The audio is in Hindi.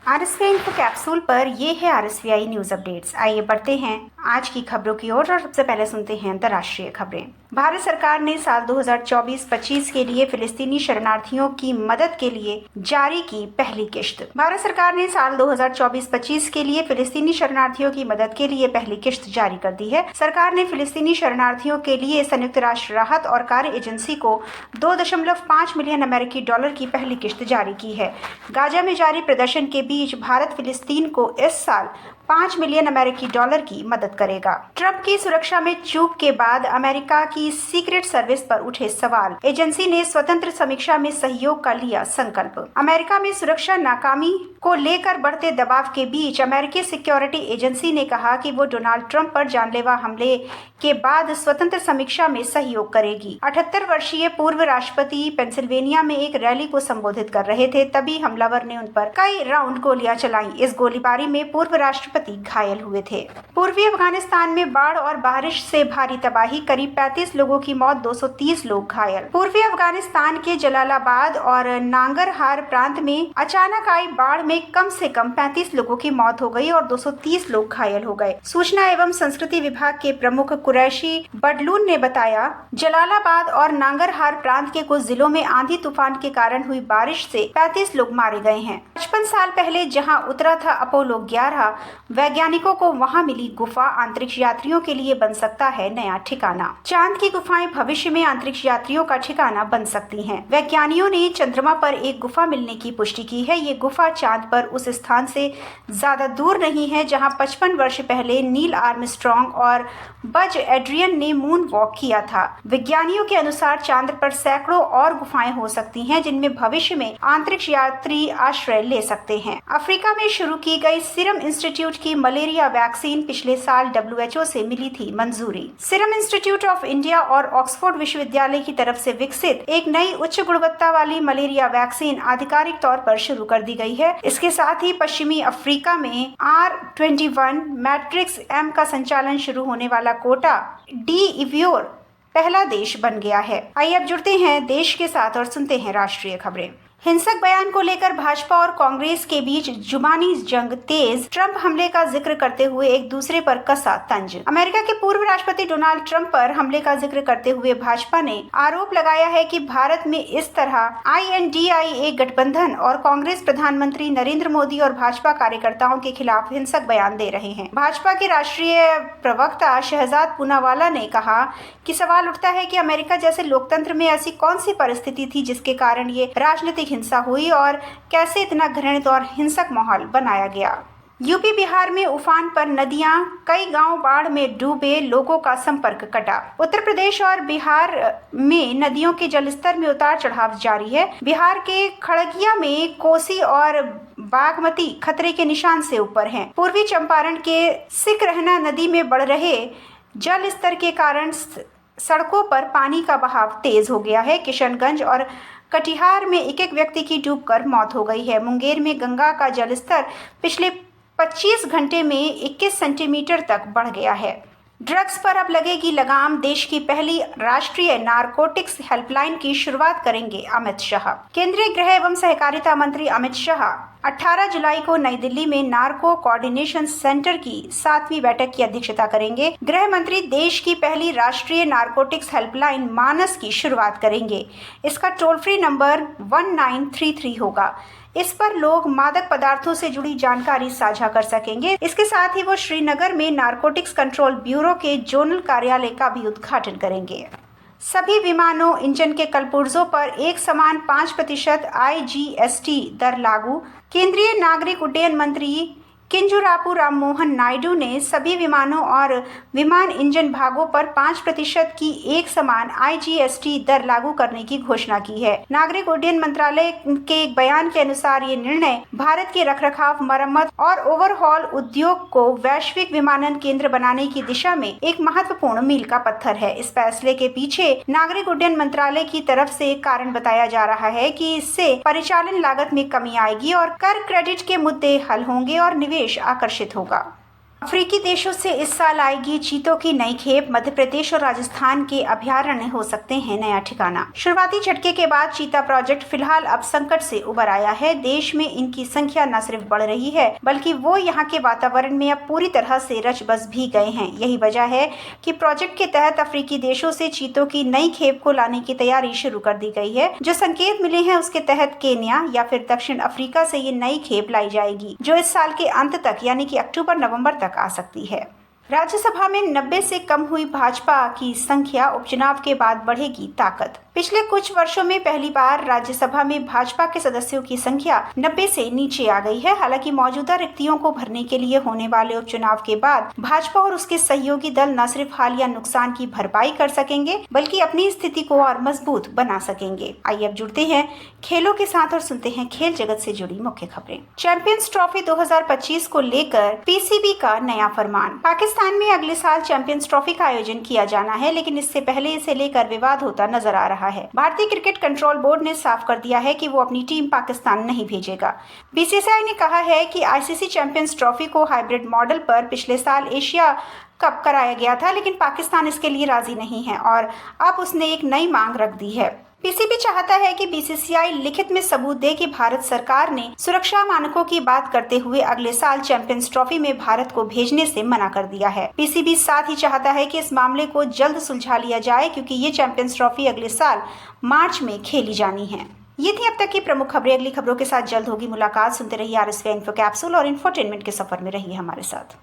आरएसवीआई इन्फो कैप्सूल पर ये है आरएसवीआई न्यूज अपडेट्स। आइए बढ़ते हैं आज की खबरों की ओर और सबसे पहले सुनते हैं अंतर्राष्ट्रीय खबरें। भारत सरकार ने साल 2024-25 के लिए फिलिस्तीनी शरणार्थियों की मदद के लिए जारी की पहली किश्त। भारत सरकार ने साल 2024-25 के लिए फिलिस्तीनी शरणार्थियों की मदद के लिए पहली किश्त जारी कर दी है। सरकार ने फिलिस्तीनी शरणार्थियों के लिए संयुक्त राष्ट्र राहत और कार्य एजेंसी को 2.5 मिलियन अमेरिकी डॉलर की पहली किश्त जारी की है। गाजा में जारी प्रदर्शन के बीच भारत फिलिस्तीन को इस साल 5 मिलियन अमेरिकी डॉलर की मदद करेगा। ट्रंप की सुरक्षा में चूक के बाद अमेरिका की सीक्रेट सर्विस पर उठे सवाल। एजेंसी ने स्वतंत्र समीक्षा में सहयोग का लिया संकल्प। अमेरिका में सुरक्षा नाकामी को लेकर बढ़ते दबाव के बीच अमेरिकी सिक्योरिटी एजेंसी ने कहा कि वो डोनाल्ड ट्रंप पर जानलेवा हमले के बाद स्वतंत्र समीक्षा में सहयोग करेगी। 78 वर्षीय पूर्व राष्ट्रपति पेंसिल्वेनिया में एक रैली को संबोधित कर रहे थे, तभी हमलावर ने उन पर कई राउंड गोलियां चलाई। इस गोलीबारी में पूर्व राष्ट्रपति घायल हुए थे। पूर्वी अफगानिस्तान में बाढ़ और बारिश से भारी तबाही, करीब 35 लोगों की मौत, 230 लोग घायल। पूर्वी अफगानिस्तान के जलालाबाद और नांगरहार प्रांत में अचानक आई बाढ़ में कम से कम 35 लोगों की मौत हो गई और 230 लोग घायल हो गए। सूचना एवं संस्कृति विभाग के प्रमुख कुरैशी बडलून ने बताया, जलालाबाद और नांगरहार प्रांत के कुछ जिलों में आंधी तूफान के कारण हुई बारिश से 35 लोग मारे गए हैं। 55 साल पहले जहां उतरा था अपोलो 11, वैज्ञानिकों को वहां मिली गुफा अंतरिक्ष यात्रियों के लिए बन सकता है नया ठिकाना। चांद की गुफाएं भविष्य में अंतरिक्ष यात्रियों का ठिकाना बन सकती हैं। वैज्ञानिकों ने चंद्रमा पर एक गुफा मिलने की पुष्टि की है। ये गुफा चांद पर उस स्थान से ज्यादा दूर नहीं है जहां 55 वर्ष पहले नील आर्मस्ट्रॉन्ग और बज एड्रियन ने मून वॉक किया था। विज्ञानियों के अनुसार चांद पर सैकड़ों और गुफाएं हो सकती हैं जिनमें भविष्य में अंतरिक्ष यात्री आश्रय ले सकते हैं। अफ्रीका में शुरू की गई सीरम इंस्टीट्यूट की मलेरिया वैक्सीन पिछले साल WHO से मिली थी मंजूरी। सीरम इंस्टीट्यूट ऑफ इंडिया और ऑक्सफोर्ड विश्वविद्यालय की तरफ से विकसित एक नई उच्च गुणवत्ता वाली मलेरिया वैक्सीन आधिकारिक तौर पर शुरू कर दी गई है। इसके साथ ही पश्चिमी अफ्रीका में R21 मैट्रिक्स M का संचालन शुरू होने वाला कोटा डी इवियोर पहला देश बन गया है। आइए अब जुड़ते हैं देश के साथ और सुनते हैं राष्ट्रीय खबरें। हिंसक बयान को लेकर भाजपा और कांग्रेस के बीच जुबानी जंग तेज, ट्रंप हमले का जिक्र करते हुए एक दूसरे पर कसा तंज। अमेरिका के पूर्व राष्ट्रपति डोनाल्ड ट्रंप पर हमले का जिक्र करते हुए भाजपा ने आरोप लगाया है कि भारत में इस तरह INDIA गठबंधन और कांग्रेस प्रधानमंत्री नरेंद्र मोदी और भाजपा कार्यकर्ताओं के खिलाफ हिंसक बयान दे रहे हैं। भाजपा के राष्ट्रीय प्रवक्ता शहजाद पूनावाला ने कहा कि सवाल उठता है कि अमेरिका जैसे लोकतंत्र में ऐसी कौन सी परिस्थिति थी जिसके कारण ये राजनीतिक हिंसा हुई और कैसे इतना घृणित और हिंसक माहौल बनाया गया। यूपी बिहार में उफान पर नदियां, कई गांव बाढ़ में डूबे, लोगों का संपर्क कटा। उत्तर प्रदेश और बिहार में नदियों के जलस्तर में उतार चढ़ाव जारी है। बिहार के खगड़िया में कोसी और बागमती खतरे के निशान से ऊपर हैं। पूर्वी चंपारण के सिकरहना नदी में बढ़ रहे जल स्तर के कारण सड़कों पर पानी का बहाव तेज हो गया है। किशनगंज और कटिहार में एक व्यक्ति की डूबकर मौत हो गई है। मुंगेर में गंगा का जलस्तर पिछले 25 घंटे में 21 सेंटीमीटर तक बढ़ गया है। ड्रग्स पर अब लगेगी लगाम, देश की पहली राष्ट्रीय नारकोटिक्स हेल्पलाइन की शुरुआत करेंगे अमित शाह। केंद्रीय गृह एवं सहकारिता मंत्री अमित शाह 18 जुलाई को नई दिल्ली में नार्को कोऑर्डिनेशन सेंटर की 7वीं बैठक की अध्यक्षता करेंगे। गृह मंत्री देश की पहली राष्ट्रीय नारकोटिक्स हेल्पलाइन मानस की शुरुआत करेंगे। इसका टोल फ्री नंबर 1933 होगा। इस पर लोग मादक पदार्थों से जुड़ी जानकारी साझा कर सकेंगे। इसके साथ ही वो श्रीनगर में नारकोटिक्स कंट्रोल ब्यूरो के जोनल कार्यालय का भी उद्घाटन करेंगे। सभी विमानों इंजन के कलपुर्जों पर एक समान 5% IGST दर लागू। केंद्रीय नागरिक उड्डयन मंत्री किंजरापू राममोहन नायडू ने सभी विमानों और विमान इंजन भागों पर 5% की एक समान IGST दर लागू करने की घोषणा की है। नागरिक उड्डयन मंत्रालय के एक बयान के अनुसार ये निर्णय भारत के रखरखाव, मरम्मत और ओवरहॉल उद्योग को वैश्विक विमानन केंद्र बनाने की दिशा में एक महत्वपूर्ण मील का पत्थर है। इस फैसले के पीछे नागरिक उड्डयन मंत्रालय की तरफ से एक कारण बताया जा रहा है कि इससे परिचालन लागत में कमी आएगी और कर क्रेडिट के मुद्दे हल होंगे और निवेश आकर्षित होगा। अफ्रीकी देशों से इस साल आएगी चीतों की नई खेप। मध्य प्रदेश और राजस्थान के अभयारण्य हो सकते हैं नया ठिकाना। शुरुआती झटके के बाद चीता प्रोजेक्ट फिलहाल अब संकट से उबर आया है। देश में इनकी संख्या न सिर्फ बढ़ रही है बल्कि वो यहाँ के वातावरण में अब पूरी तरह से रच बस भी गए हैं। यही वजह है कि प्रोजेक्ट के तहत अफ्रीकी देशों से चीतों की नई खेप को लाने की तैयारी शुरू कर दी गई है। जो संकेत मिले हैं उसके तहत केन्या या फिर दक्षिण अफ्रीका से ये नई खेप लाई जाएगी, जो इस साल के अंत तक यानी कि अक्टूबर-नवंबर तक आ सकती है। राज्यसभा में 90 से कम हुई भाजपा की संख्या, उपचुनाव के बाद बढ़ेगी ताकत। पिछले कुछ वर्षों में पहली बार राज्यसभा में भाजपा के सदस्यों की संख्या 90 से नीचे आ गई है। हालांकि मौजूदा रिक्तियों को भरने के लिए होने वाले उपचुनाव के बाद भाजपा और उसके सहयोगी दल न सिर्फ हालिया नुकसान की भरपाई कर सकेंगे बल्कि अपनी स्थिति को और मजबूत बना सकेंगे। आइए अब जुड़ते हैं खेलों के साथ और सुनते हैं खेल जगत से जुड़ी मुख्य खबरें। चैंपियंस ट्रॉफी 2025 को लेकर पीसीबी का नया फरमान। पाकिस्तान में अगले साल चैंपियंस ट्रॉफी का आयोजन किया जाना है, लेकिन इससे पहले इसे लेकर विवाद होता नजर आ रहा है। भारतीय क्रिकेट कंट्रोल बोर्ड ने साफ कर दिया है कि वो अपनी टीम पाकिस्तान नहीं भेजेगा। बीसीसीआई ने कहा है कि आईसीसी चैंपियंस ट्रॉफी को हाइब्रिड मॉडल पर पिछले साल एशिया कप कराया गया था, लेकिन पाकिस्तान इसके लिए राजी नहीं है और अब उसने एक नई मांग रख दी है। पीसीबी चाहता है कि बीसीसीआई लिखित में सबूत दे कि भारत सरकार ने सुरक्षा मानकों की बात करते हुए अगले साल चैंपियंस ट्रॉफी में भारत को भेजने से मना कर दिया है। पीसीबी साथ ही चाहता है कि इस मामले को जल्द सुलझा लिया जाए, क्योंकि ये चैंपियंस ट्रॉफी अगले साल मार्च में खेली जानी है। ये थी अब तक की प्रमुख खबरें। अगली खबरों के साथ जल्द होगी मुलाकात। सुनते रहिए RSVI इन्फो कैप्सूल और इंफोटेनमेंट के सफर में रहिए हमारे साथ।